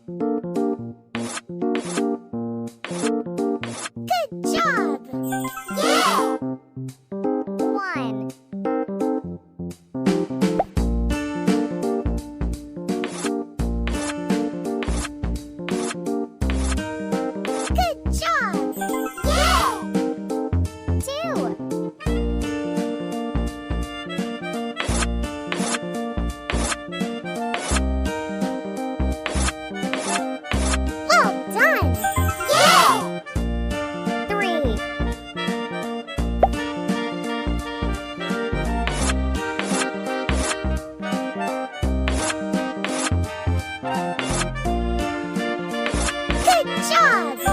Good job! Yeah! 1. Good job! Yeah! 2. Well done! Yeah! 3. Good job!